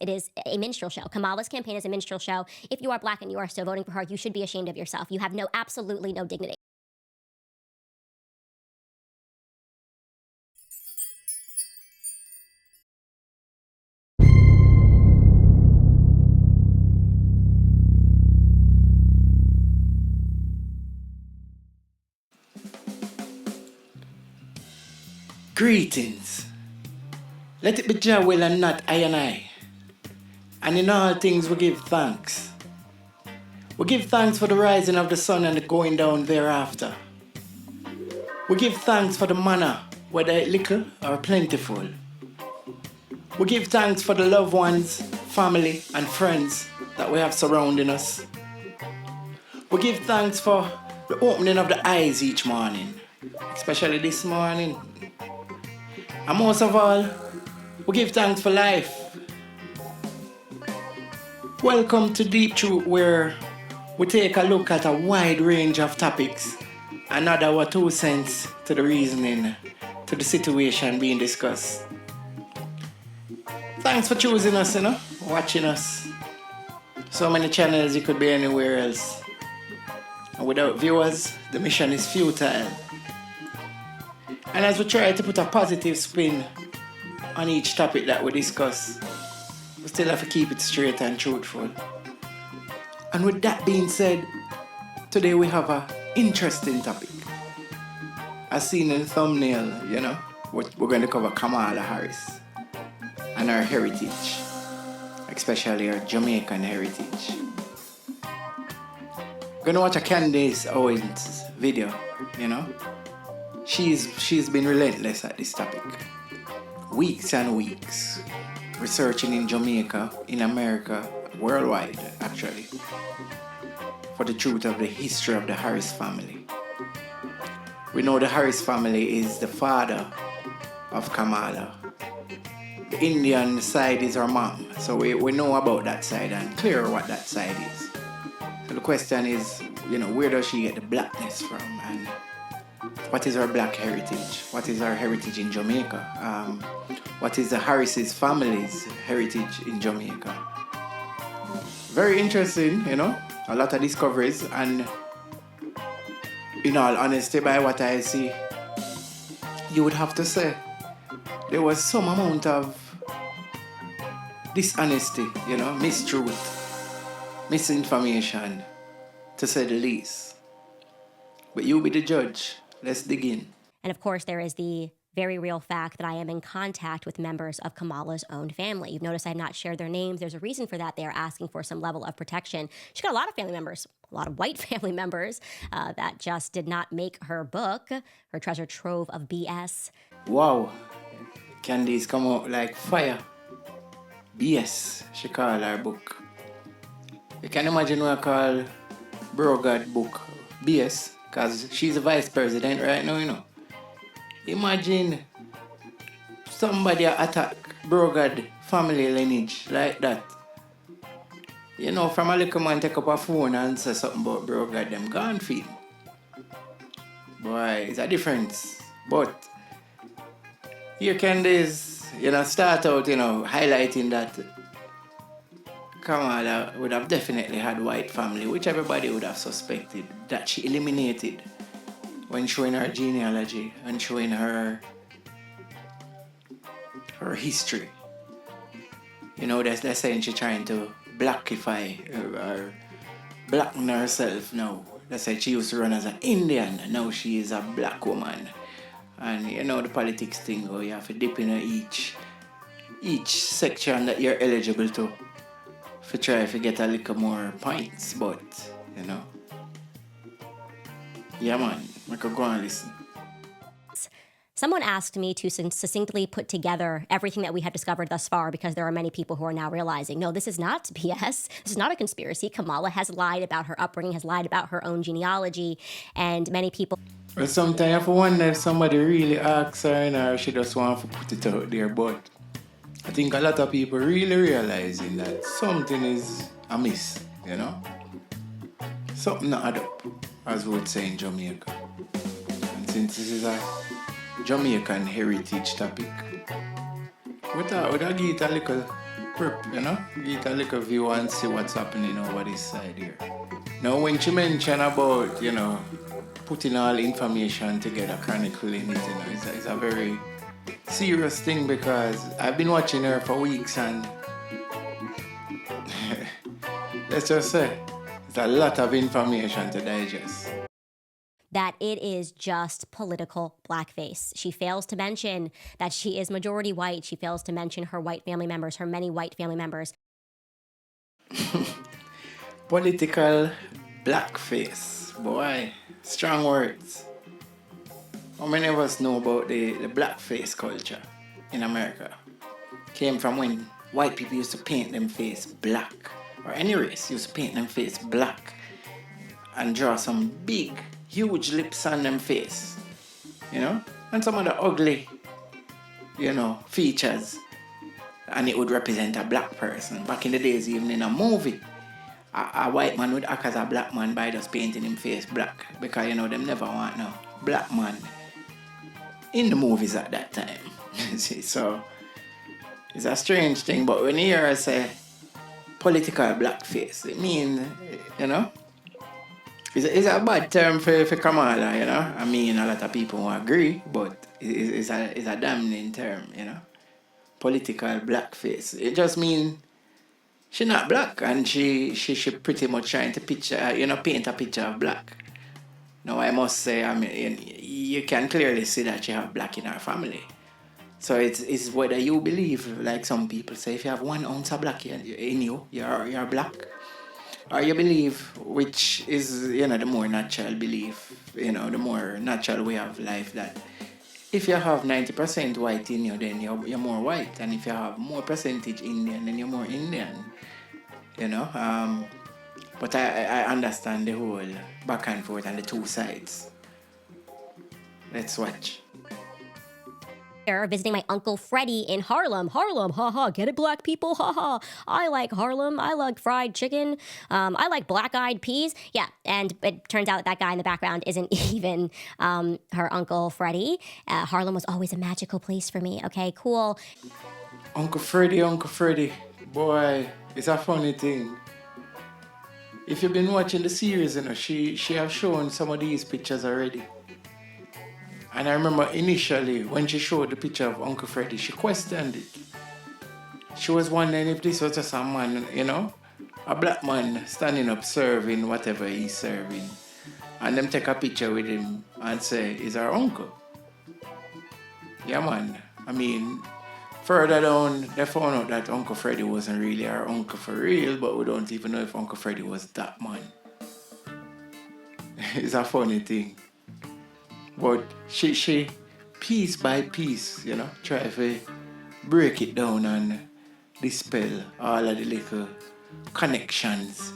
It is a minstrel show. Kamala's campaign is a minstrel show. If you are black and you are still voting for her, you should be ashamed of yourself. You have absolutely no dignity. Greetings. Let it be Jah will and not I and I. And in all things we give thanks. We give thanks for the rising of the sun and the going down thereafter. We give thanks for the manna, whether it little or plentiful. We give thanks for the loved ones, family and friends that we have surrounding us. We give thanks for the opening of the eyes each morning, especially this morning. And most of all, we give thanks for life. Welcome to Deep Truth, where we take a look at a wide range of topics and add our 2 cents to the reasoning, to the situation being discussed. Thanks for choosing us, watching us. So many channels, you could be anywhere else. And without viewers, the mission is futile. And as we try to put a positive spin on each topic that we discuss, we still have to keep it straight and truthful. And with that being said, today we have an interesting topic. As seen in the thumbnail, we're going to cover Kamala Harris and her heritage, especially her Jamaican heritage. We're going to watch a Candace Owens video, She's been relentless at this topic. Weeks and weeks. Researching in Jamaica, in America, worldwide actually, for the truth of the history of the Harris family. We know the Harris family is the father of Kamala. The Indian side is her mom. So we know about that side and clear what that side is. So the question is, where does she get the blackness from? And what is her black heritage? What is her heritage in Jamaica? What is the Harris's family's heritage in Jamaica? Very interesting, a lot of discoveries, and in all honesty, by what I see, you would have to say there was some amount of dishonesty, mistruth, misinformation, to say the least. But you be the judge. Let's dig in. And of course, there is the very real fact that I am in contact with members of Kamala's own family. You've noticed I have not shared their names. There's a reason for that. They are asking for some level of protection. She's got a lot of family members, a lot of white family members that just did not make her book, her treasure trove of BS. Wow. Candice come out like fire. BS, she call her book. You can imagine what I call Brogard book BS, because she's the vice president right now, Imagine somebody attack Brogard family lineage like that. From a little man take up a phone and say something about Brogard, them gone feed. Boy, it's a difference. But here Candace, start out, highlighting that Kamala would have definitely had white family, which everybody would have suspected, that she eliminated when showing her genealogy and showing her history. They're saying she's trying to blackify or blacken herself now. They said she used to run as an Indian, now she is a black woman. And the politics thing, you have to dip in each section that you're eligible to try to get a little more points, but yeah man, I could go and listen. Someone asked me to succinctly put together everything that we have discovered thus far, because there are many people who are now realizing, no, this is not BS. This is not a conspiracy. Kamala has lied about her upbringing, has lied about her own genealogy, and many people... Well, sometimes I wonder if somebody really asks her or she just wants to put it out there, but I think a lot of people really realizing that something is amiss, Something not add up, as we would say in Jamaica. And since this is a Jamaican heritage topic, we thought we'd give it a little script, you know? Get a little view and see what's happening over this side here. Now, when she mentioned about, you know, putting all information together, chronicling it, you know, it's a very serious thing because I've been watching her for weeks and let's just say it's a lot of information to digest. That it is just political blackface. She fails to mention that she is majority white. She fails to mention her white family members, her many white family members. Political blackface. Boy, strong words. How many of us know about the blackface culture in America? Came from when white people used to paint them face black, or any race used to paint them face black and draw some big, huge lips on them face, you know? And some of the ugly, you know, features. And it would represent a black person. Back in the days, even in a movie, a white man would act as a black man by just painting him face black. Because, you know, them never want no black man in the movies at that time. See, so it's a strange thing. But when you hear her say political blackface, it means, you know, it's a bad term for Kamala, you know. I mean, a lot of people won't agree, but it's a damning term, you know. Political blackface. It just means she's not black and she pretty much trying to picture, you know, paint a picture of black. Now, I must say, I mean, you can clearly see that she have black in her family. So it's whether you believe, like some people say, if you have 1 ounce of black in you, you're black. Or you believe, which is, you know, the more natural belief, you know, the more natural way of life, that if you have 90% white in you, then you're more white. And if you have more percentage Indian, then you're more Indian. You know? But I understand the whole back and forth and the two sides. Let's watch. Visiting my Uncle Freddie in Harlem. Harlem, haha, get it, black people, haha. I like Harlem. I like fried chicken. I like black-eyed peas. Yeah, and it turns out that guy in the background isn't even her Uncle Freddie. Harlem was always a magical place for me. Okay, cool. Uncle Freddie. Boy, it's a funny thing. If you've been watching the series, you know, she have shown some of these pictures already. And I remember initially, when she showed the picture of Uncle Freddie, she questioned it. She was wondering if this was just a man, you know, a black man standing up serving whatever he's serving. And them take a picture with him and say, he's our uncle. Yeah, man. I mean, further down, they found out that Uncle Freddie wasn't really our uncle for real, but we don't even know if Uncle Freddie was that man. It's a funny thing. But she piece by piece, you know, try to break it down and dispel all of the little connections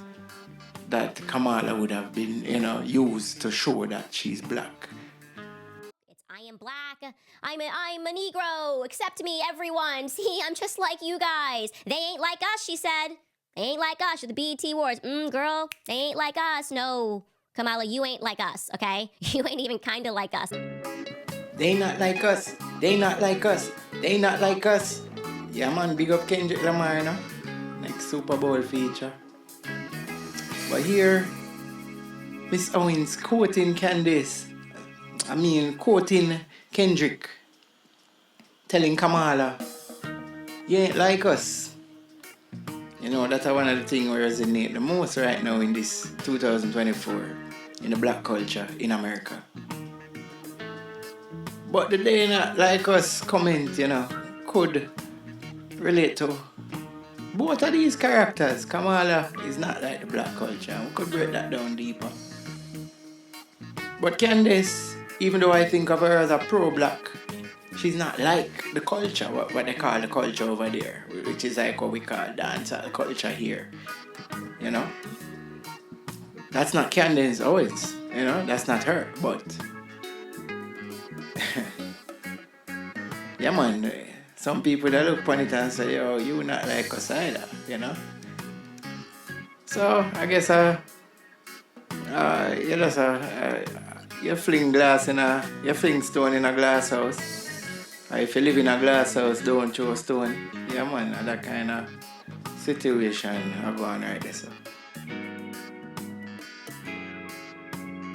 that Kamala would have been, you know, used to show that she's black. I am black. I'm a Negro. Accept me, everyone. See, I'm just like you guys. They ain't like us, she said. They ain't like us. The BET Wars. Girl, they ain't like us. No. Kamala, you ain't like us, okay? You ain't even kind of like us. They not like us. They not like us. They not like us. Yeah, man, big up Kendrick Lamar, you know? Next Super Bowl feature. But here, Miss Owens quoting Kendrick, telling Kamala, you ain't like us. You know, that's one of the things where resonate the most right now in this 2024 in the black culture in America. But the they not like us comment, you know, could relate to both of these characters. Kamala is not like the black culture. We could break that down deeper. But Candace, even though I think of her as a pro-black, she's not like the culture, what they call the culture over there, which is like what we call dancehall culture here. You know? That's not Candace Owens, you know? That's not her, but... yeah, man. Some people that look upon it and say, yo, you not like us either, you know? So, I guess, you fling you fling stone in a glass house. Or if you live in a glass house, don't throw a stone. Yeah, man, that kind of situation are going right there, so.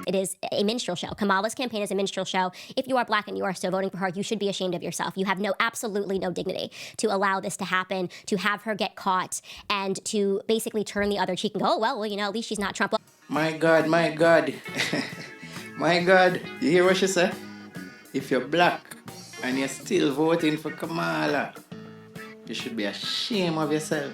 It is a minstrel show. Kamala's campaign is a minstrel show. If you are black and you are still voting for her, you should be ashamed of yourself. You have absolutely no dignity to allow this to happen, to have her get caught, and to basically turn the other cheek and go, oh, well, at least she's not Trump. My God, my God. My God. You hear what she said? If you're black and you're still voting for Kamala, you should be ashamed of yourself.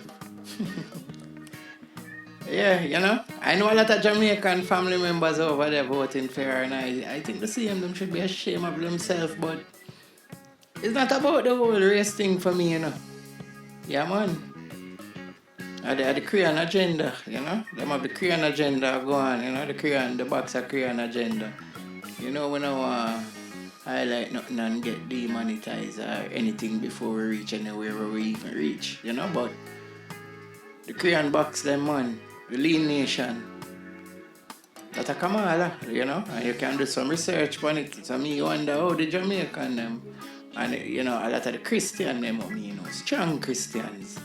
Yeah, I know a lot of Jamaican family members over there voting for her, and I think the same them should be ashamed of themselves, but it's not about the whole race thing for me, Yeah, man. They have the Korean agenda, Them have the Korean agenda going, the box of Korean agenda. We don't highlight nothing and get demonetized or anything before we reach anywhere where we even reach, but the Korean box them, man. The Lean Nation. That's a Kamala, and you can do some research on it. So me wonder how the Jamaican them, and a lot of the Christian them, strong Christians,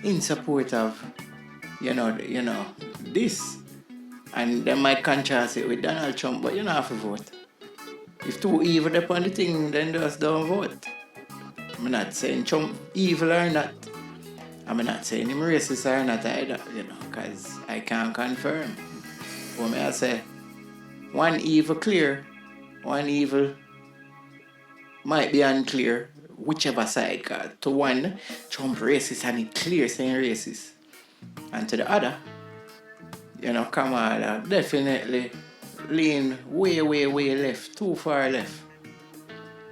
in support of, this. And they might contrast it with Donald Trump, but you don't have to vote. If too evil upon the thing, then just don't vote. I'm not saying Trump evil or not. I'm not saying him racist or not either, because I can't confirm. What may I say? One evil clear, one evil might be unclear, whichever side. Cause to one, Trump racist and it clear saying racist. And to the other, Kamala definitely lean way, way, way left, too far left.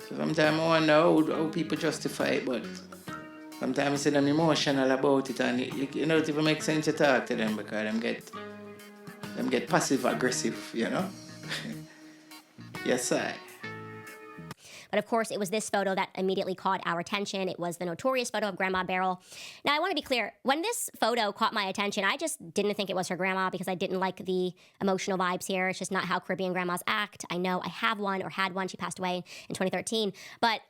So sometimes I wonder how people justify it, but sometimes I see them emotional about it, and it don't even make sense to talk to them because them get passive aggressive, Yes, I. But of course, it was this photo that immediately caught our attention. It was the notorious photo of Grandma Beryl. Now, I want to be clear. When this photo caught my attention, I just didn't think it was her grandma because I didn't like the emotional vibes here. It's just not how Caribbean grandmas act. I know I have one or had one. She passed away in 2013. But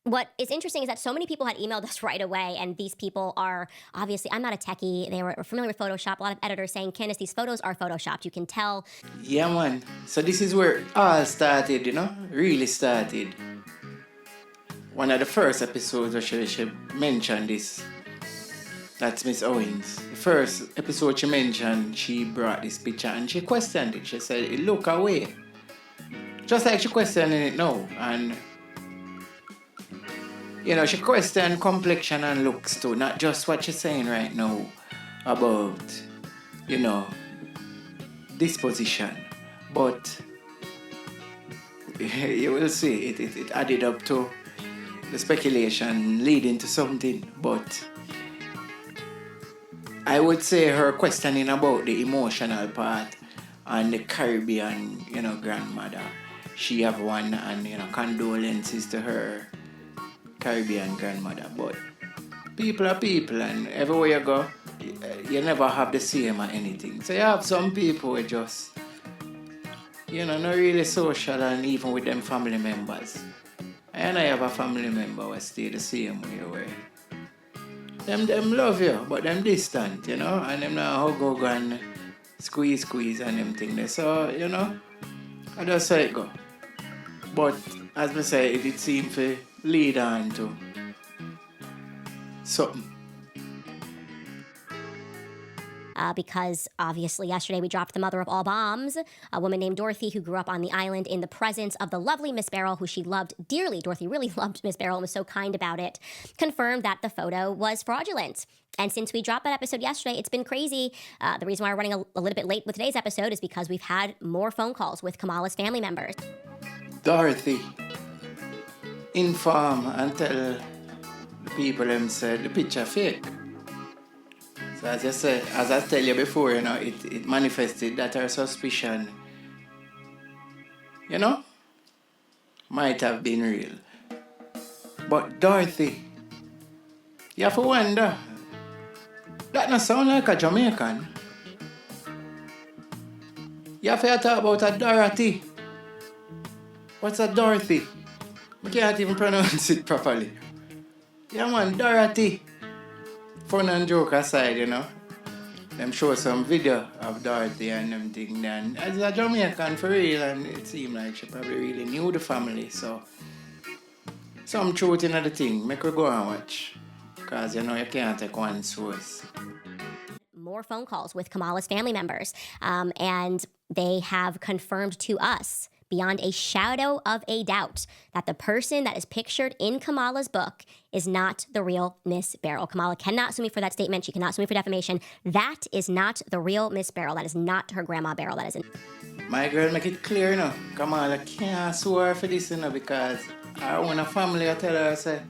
what is interesting is that so many people had emailed us right away, and these people are obviously, I'm not a techie, they were familiar with Photoshop. A lot of editors saying, Candace, these photos are Photoshopped. You can tell. Yeah, man. So this is where it all started, really started. One of the first episodes where she mentioned this, that's Miss Owens. The first episode she mentioned, she brought this picture and she questioned it. She said, it look away. Just like she questioning it now. And she questioned complexion and looks too, not just what she's saying right now about, disposition. But you will see, it added up to the speculation leading to something. But I would say her questioning about the emotional part and the Caribbean, grandmother. She have one, and, condolences to her Caribbean grandmother, but people are people, and everywhere you go, you never have the same or anything. So you have some people who just, not really social, and even with them family members. And I have a family member who stay the same way, where them love you, but them distant, and them now go and squeeze and them things. So, I just say it go. But as I say, it seems to lead on to something. Because obviously yesterday we dropped the mother of all bombs, a woman named Dorothy who grew up on the island in the presence of the lovely Miss Beryl, who she loved dearly. Dorothy really loved Miss Beryl and was so kind about it, confirmed that the photo was fraudulent. And since we dropped that episode yesterday, it's been crazy. The reason why we're running a little bit late with today's episode is because we've had more phone calls with Kamala's family members. Dorothy, inform and tell the people them said the picture fake. So as I tell you before, it manifested that her suspicion, might have been real. But Dorothy, you have to wonder, that not sound like a Jamaican. You have to talk about a Dorothy. What's a Dorothy? I can't even pronounce it properly. Yeah, man, Dorothy. fun and joke aside, them show some video of Dorothy and them thing. And as a Jamaican for real, and it seemed like she probably really knew the family. So some truth in the thing. Make her go and watch. Because you can't take one source. More phone calls with Kamala's family members, and they have confirmed to us beyond a shadow of a doubt that the person that is pictured in Kamala's book is not the real Miss Beryl. Kamala cannot sue me for that statement. She cannot sue me for defamation. That is not the real Miss Beryl. That is not her grandma Beryl. That is My girl make it clear, Kamala can't sue her for this, because her own family I tell her, say,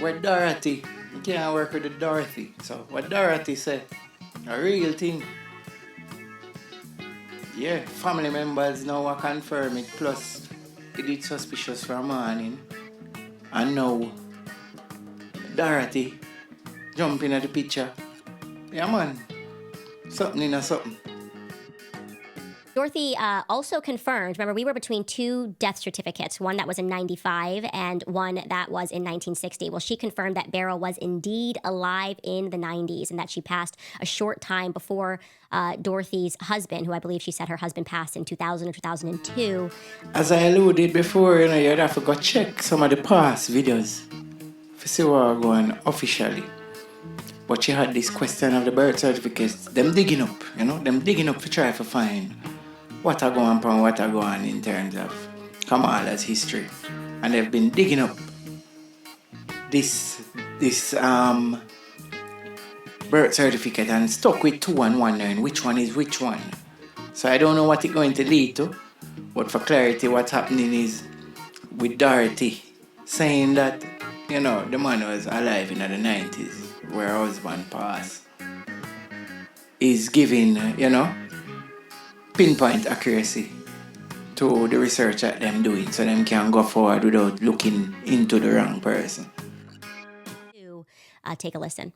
with Dorothy, you can't work with the Dorothy. So what Dorothy said, a real thing. Yeah, family members now confirm it. Plus, it is suspicious for morning. And now, Dorothy jumping at the picture. Yeah, man. Something in a something. Dorothy also confirmed, remember, we were between two death certificates, one that was in 95 and one that was in 1960. Well, she confirmed that Beryl was indeed alive in the 90s and that she passed a short time before Dorothy's husband, who I believe she said her husband passed in 2000 or 2002. As I alluded before, you'd have to go check some of the past videos to see what are going officially. But she had this question of the birth certificates, them digging up, them digging up to try to find what are going on, what are going on in terms of Kamala's history. And they've been digging up this birth certificate and stuck with two and wondering which one is which one. So I don't know what it's going to lead to, but for clarity, what's happening is with Dorothy saying that, the man was alive in the 90s where her husband passed, is giving, pinpoint accuracy to the research that them doing so them can go forward without looking into the wrong person. Take a listen.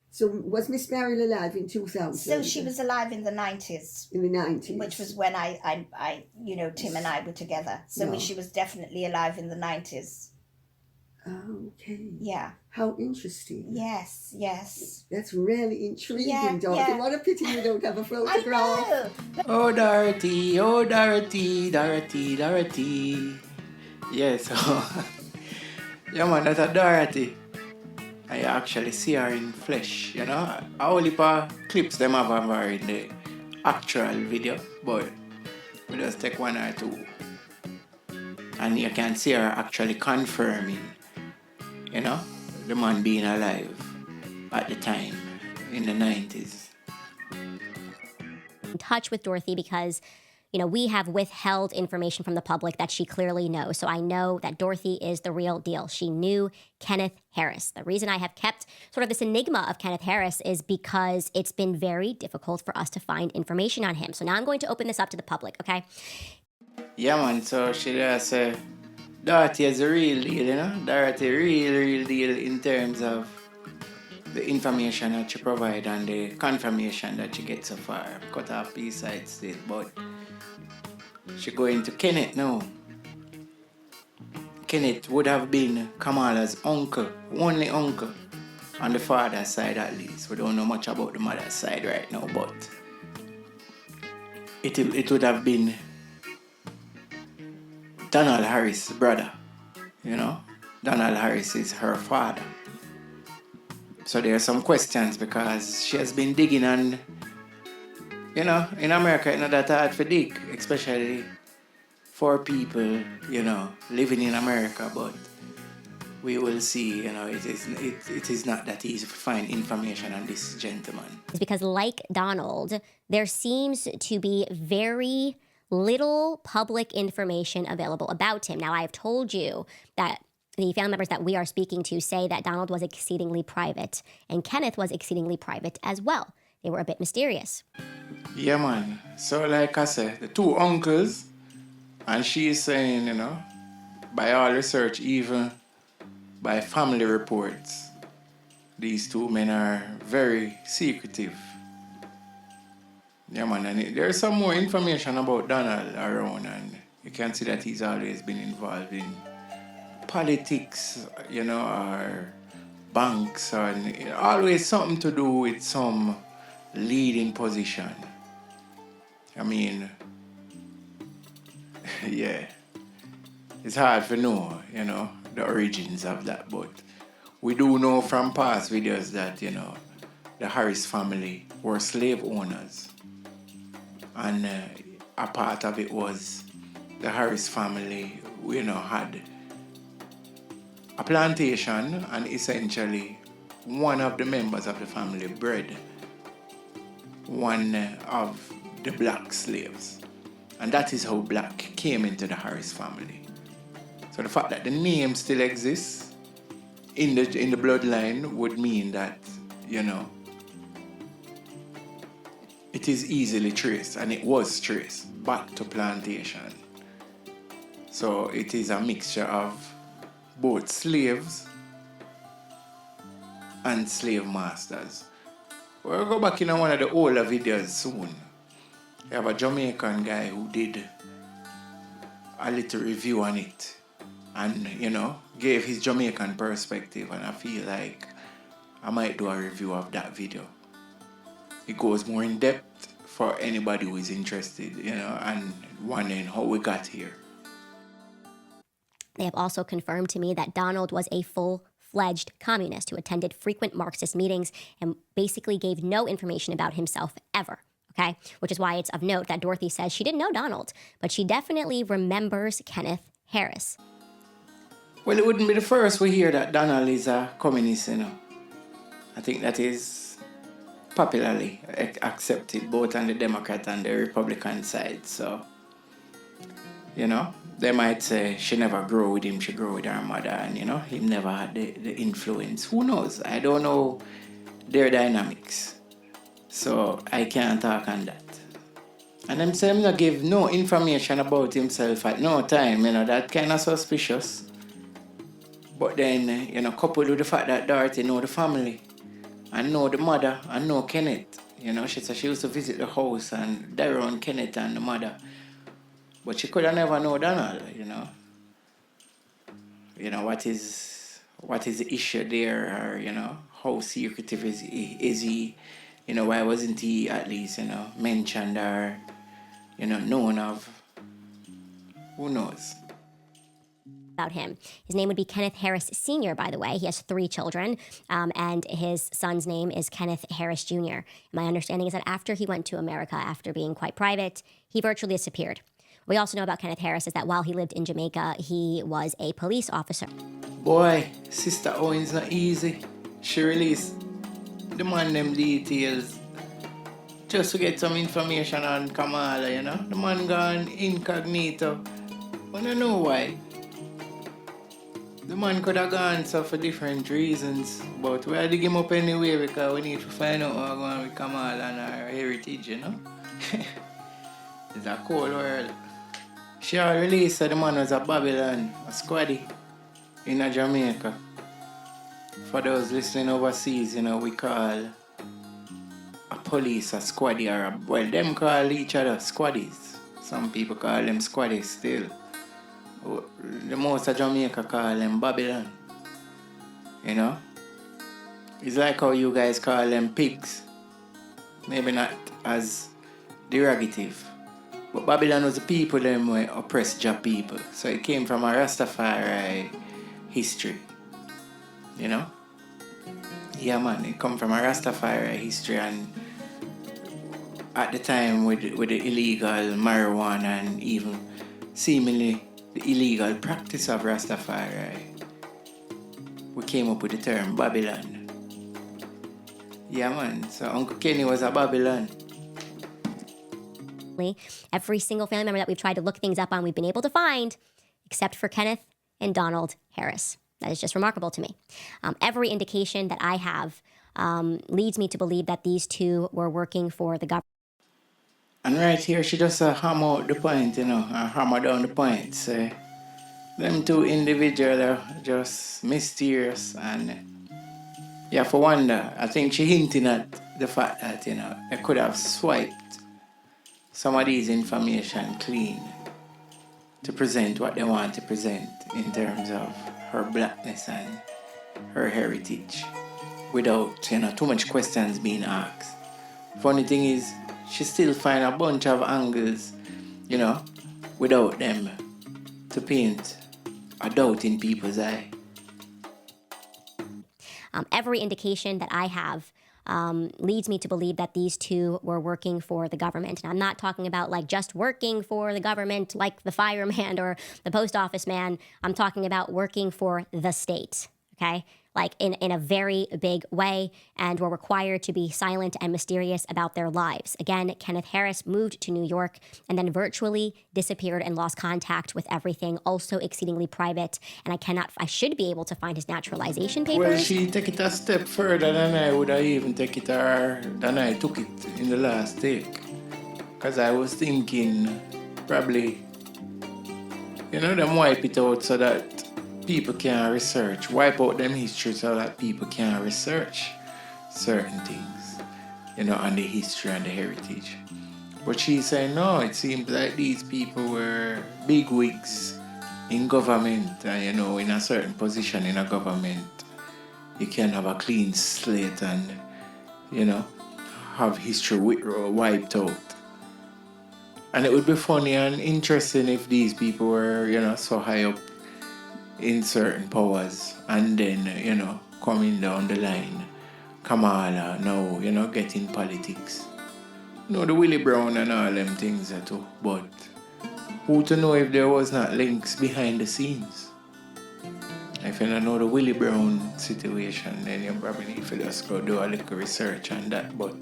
So was Miss Beryl alive in 2000? So she was alive in the 90s. In the 90s. Which was when I Tim and I were together. So No. she was definitely alive in the 90s. Okay. Yeah. How interesting. Yes. That's really intriguing, Yeah, Dorothy. yeah. What a pity you don't have a I photograph. know. Oh Dorothy, Dorothy. Yeah, so yeah man, that's a Dorothy. I actually see her in flesh, I only clips them have of her in the actual video, but we just take one or two. And you can see her actually confirming, the man being alive at the time in the 90s. In touch with Dorothy because, we have withheld information from the public that she clearly knows. So I know that Dorothy is the real deal. She knew Kenneth Harris. The reason I have kept sort of this enigma of Kenneth Harris is because it's been very difficult for us to find information on him. So now I'm going to open this up to the public, okay? Yeah, man, so she just say, Dorothy is a real deal, Dorothy, real deal in terms of the information that she provide and the confirmation that she gets so far. Cut off B-side still, but she go into Kenneth now. Kenneth would have been Kamala's uncle, only uncle, on the father's side at least. We don't know much about the mother's side right now, but it would have been Donald Harris' brother, Donald Harris is her father. So there are some questions because she has been digging and, in America, it's not that hard to dig, especially for people, living in America, but we will see, it is not that easy to find information on this gentleman. It's because like Donald, there seems to be very little public information available about him. Now, I have told you that the family members that we are speaking to say that Donald was exceedingly private and Kenneth was exceedingly private as well. They were a bit mysterious. Yeah, man. So like I said, the two uncles, and she is saying, by all research, even by family reports, these two men are very secretive. Yeah, man, and there's some more information about Donald around, and you can see that he's always been involved in politics, or banks, and always something to do with some leading position. I mean, yeah, it's hard to know, the origins of that, but we do know from past videos that, the Harris family were slave owners. And a part of it was the Harris family, had a plantation, and essentially one of the members of the family bred one of the black slaves. And that is how black came into the Harris family. So the fact that the name still exists in the bloodline would mean that, it is easily traced, and it was traced back to plantation. So it is a mixture of both slaves and slave masters. We'll go back in one of the older videos soon. We have a Jamaican guy who did a little review on it and, gave his Jamaican perspective, and I feel like I might do a review of that video. It goes more in depth for anybody who is interested, and wondering how we got here. They have also confirmed to me that Donald was a full-fledged communist who attended frequent Marxist meetings and basically gave no information about himself ever, okay? Which is why it's of note that Dorothy says she didn't know Donald, but she definitely remembers Kenneth Harris. Well, it wouldn't be the first we hear that Donald is a communist, I think that is popularly accepted both on the Democrat and the Republican side. So, they might say she never grew with him, she grew with her mother, and, he never had the influence. Who knows? I don't know their dynamics. So I can't talk on that. And I'm saying not give no information about himself at no time, that kind of suspicious. But then, coupled with the fact that Dorothy know the family, and know the mother, and know Kenneth. She said she used to visit the house and there around Kenneth and the mother. But she could have never know Donald, what is the issue there, or, how secretive is he? Why wasn't he at least, mentioned or, known of? Who knows? About him. His name would be Kenneth Harris Sr., by the way. He has 3 children, and his son's name is Kenneth Harris Jr. My understanding is that after he went to America, after being quite private, he virtually disappeared. What we also know about Kenneth Harris is that while he lived in Jamaica, he was a police officer. Boy, Sister Owens not easy. She released the man them details just to get some information on Kamala, The man gone incognito. I don't know why. The man could have gone so for different reasons, but we had to dig him up anyway because we need to find out what's going on with Kamala and her heritage, It's a cold world. She had released that the man was a Babylon, a squaddy in Jamaica. For those listening overseas, we call a police a squaddy, or them call each other squaddies. Some people call them squaddies still. The most of Jamaica call them Babylon. It's like how you guys call them pigs. Maybe not as derogative. But Babylon was the people them were oppressed Jah people. So it came from a Rastafari history. Yeah man, it come from a Rastafari history, and at the time with the illegal marijuana and even seemingly the illegal practice of Rastafari, we came up with the term Babylon. Yeah, man. So Uncle Kenny was a Babylon. Every single family member that we've tried to look things up on, we've been able to find, except for Kenneth and Donald Harris. That is just remarkable to me. Every indication that I have leads me to believe that these two were working for the government. And right here, she just hammer out the point, hammer down the point. Say, them two individuals are just mysterious, and yeah, for wonder, I think she hinting at the fact that, they could have swiped some of these information clean to present what they want to present in terms of her blackness and her heritage without, too much questions being asked. Funny thing is, she still find a bunch of angles, without them to paint a doubt in people's eye. Every indication that I have leads me to believe that these two were working for the government. And I'm not talking about like just working for the government like the fireman or the post office man. I'm talking about working for the state, okay? Like in a very big way, and were required to be silent and mysterious about their lives. Again, Kenneth Harris moved to New York and then virtually disappeared and lost contact with everything, also exceedingly private. And I should be able to find his naturalization papers. Well, she take it a step further than I would have even take it, or than I took it in the last take. Because I was thinking, probably, them wipe it out so that people can research, wipe out them history so that people can research certain things, on the history and the heritage. But she's saying, no, it seems like these people were bigwigs in government, and, in a certain position in a government, you can have a clean slate and, have history wiped out. And it would be funny and interesting if these people were, so high up in certain powers, and then, coming down the line, Kamala now, getting politics. The Willie Brown and all them things too, but who to know if there was not links behind the scenes? If you don't know the Willie Brown situation, then you probably need to just go do a little research on that, but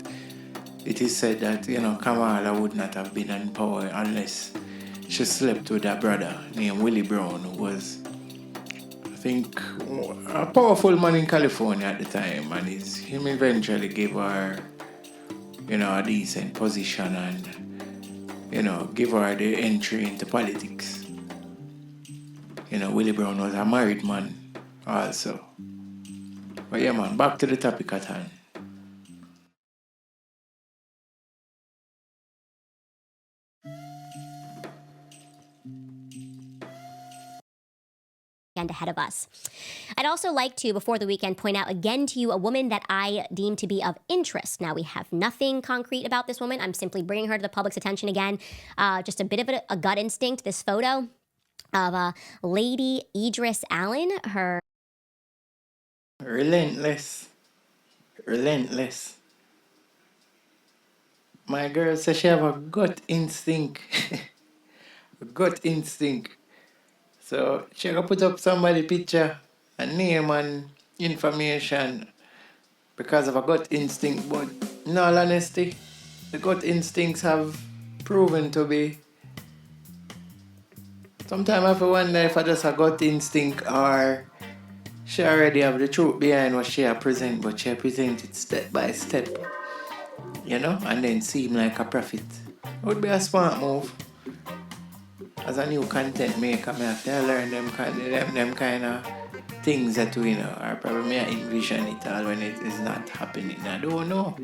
it is said that, Kamala would not have been in power unless she slept with that brother named Willie Brown, who was, I think, a powerful man in California at the time, and him eventually gave her, a decent position and, give her the entry into politics. Willie Brown was a married man also. But yeah, man, back to the topic at hand. Ahead of us. I'd also like to, before the weekend, point out again to you a woman that I deem to be of interest. Now, we have nothing concrete about this woman. I'm simply bringing her to the public's attention again. Just a bit of a gut instinct. This photo of Lady Idris Allen, her... Relentless. My girl says she have a gut instinct. A gut instinct. So she can put up somebody's picture and name and information because of a gut instinct. But in all honesty, the gut instincts have proven to be... Sometimes I have to wonder if I just a gut instinct or she already have the truth behind what she present, but she present it step by step, and then seem like a prophet. It would be a smart move. As a new content maker, I have to learn them kind of things that or probably I envision it all when it is not happening. I don't know.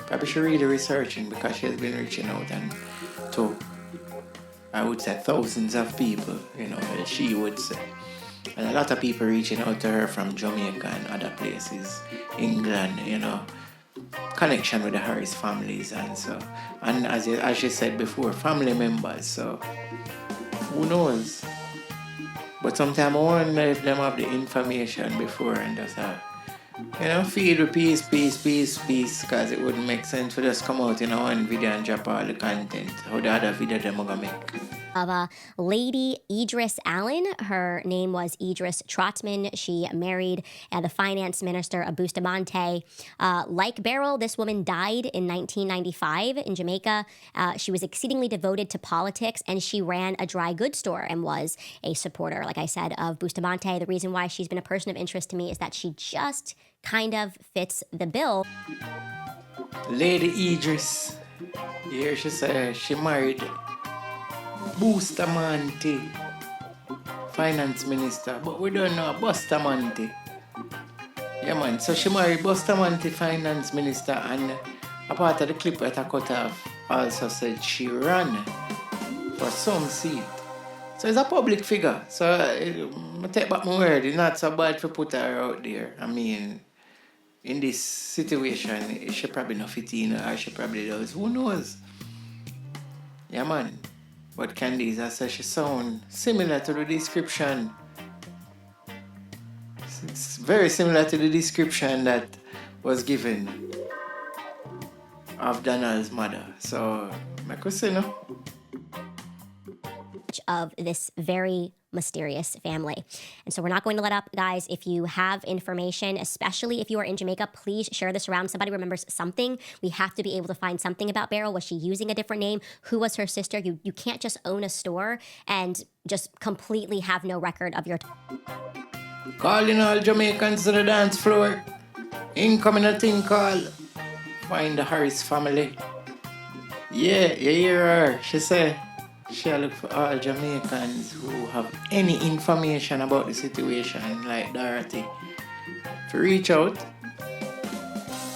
Probably she really researching because she has been reaching out and to, I would say, thousands of people, she would say. And a lot of people reaching out to her from Jamaica and other places, England, connection with the Harris families and so. And as she said before, family members, so who knows? But sometimes I wonder if them have the information before and just feed with peace, because it wouldn't make sense for just come out in one video and drop all the content. How the other video them are gonna make. Of Lady Idris Allen. Her name was Idris Trotman. She married the finance minister of Bustamante. Like Beryl, this woman died in 1995 in Jamaica. She was exceedingly devoted to politics, and she ran a dry goods store and was a supporter, like I said, of Bustamante. The reason why she's been a person of interest to me is that she just kind of fits the bill. Lady Idris, here she says she married Bustamante, finance minister, but we don't know Bustamante. Yeah, man, so she married Bustamante, finance minister, and a part of the clip that I cut off also said she ran for some seat. So it's a public figure. So I take back my word. It's not so bad to put her out there. I mean, in this situation, she probably not fit in or she probably does. Who knows? Yeah, man. But Candice, I said she sound similar to the description. It's very similar to the description that was given of Donald's mother. So, I could say no. Of this very mysterious family. And so we're not going to let up, guys. If you have information, especially if you are in Jamaica, please share this around. Somebody remembers something. We have to be able to find something about Beryl. Was she using a different name? Who was her sister? You can't just own a store and just completely have no record of your... Calling all Jamaicans to the dance floor. Incoming a thing called Find the Harris Family. Yeah, you hear her. She said she'll look for all Jamaicans who have any information about the situation, like Dorothy, to reach out,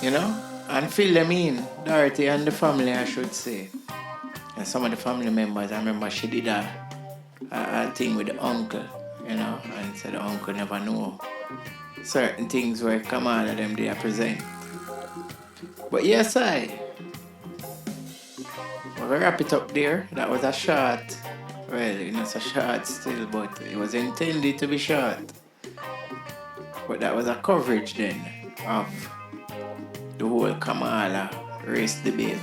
you know, and fill them in. Dorothy and the family, I should say. And some of the family members, I remember she did a thing with the uncle, you know, and said the uncle never know certain things where Kamala them they present. But yes, we'll wrap it up there. That was a short. Well, it's a short still, but it was intended to be short. But that was a coverage then of the whole Kamala race debate.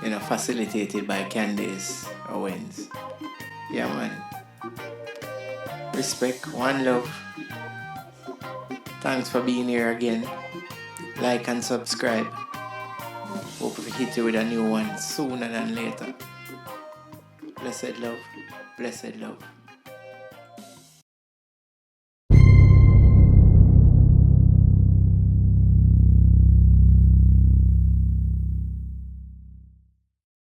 You know, facilitated by Candice Owens. Yeah, man. Respect, one love. Thanks for being here again. Like and subscribe. Hope we hit you with a new one sooner than later. Blessed love. Blessed love.